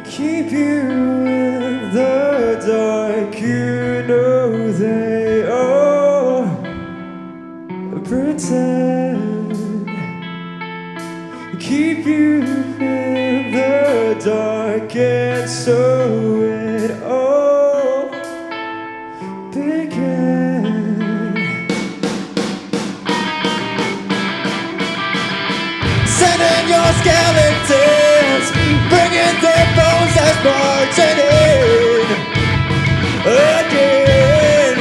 keep you in the dark. You know they all pretend. Keep you in the dark, and so it all began. Sending your skeletons, bringing their bones as marching in again.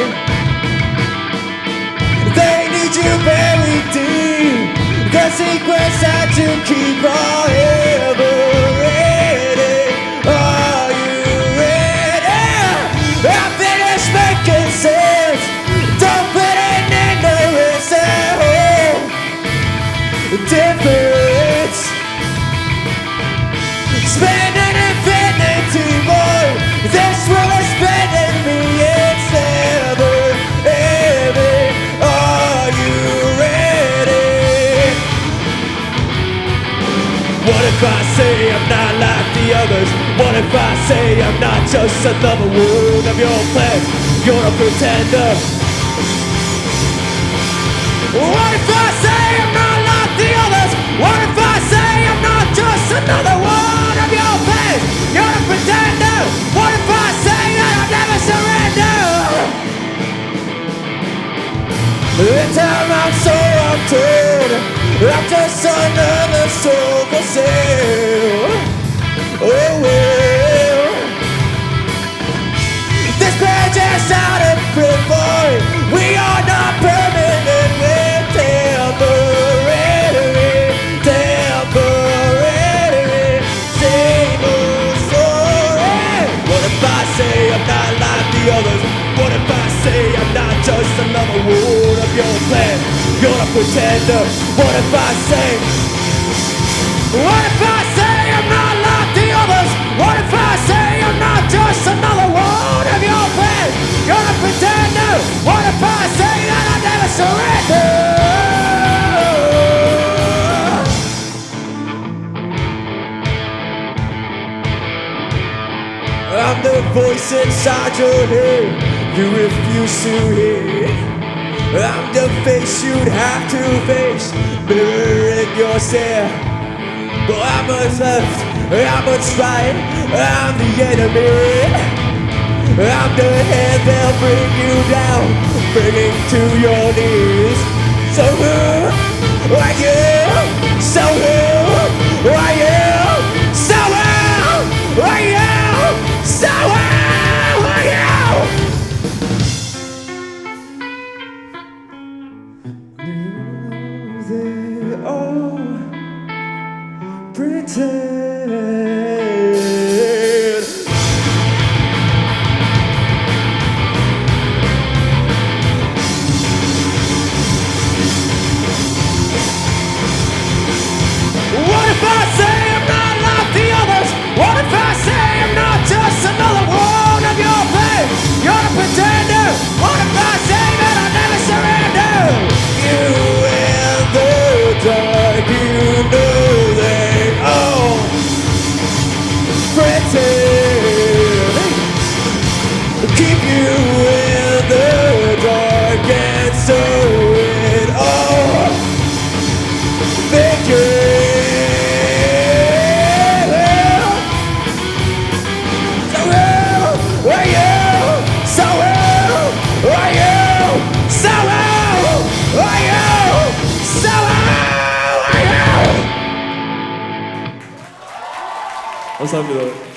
They need you buried deep, the secrets that you keep are ever ready. Are you ready? I finished making sense. Don't put in ignorance at home. Difference. Spend an infinity more. This world is spending me. It's never ending. Are you ready? What if I say I'm not like the others? What if I say I'm not just another word of your plan? You're a pretender. What if I say I'm not like the others? What if I say I'm not just another one of your plan? You're a pretender. What if I say that I'll never surrender? In time I'm so untold, I'm just another soul for sale. Oh well, this page is out of print, boy. We are not permanent, we're temporary, temporary. Same old story. What if I say I'm not like the others? What if I say I'm not just another word of your plan? You're a pretender. What if I say? What if I say I'm not like the others? What if I say I'm not just another one of your plans? You're a pretender. What if I say that I'll never surrender? I'm the voice inside your head you refuse to hear. I'm the face you'd have to face, mirroring yourself. But I'm what's left, I'm what's right, I'm the enemy. I'm the hand they'll bring you down, bringing to your knees. So who are you? So who are you? So who are you? So who are you? They all pretend. What if I say I'm not like the others? What if I say I'm not just another one of your plans? You're a pretender. What if I say that I'll never surrender? You in the dark, you know they all pretend. Keep you in the dark, and so it all begins. 감사합니다.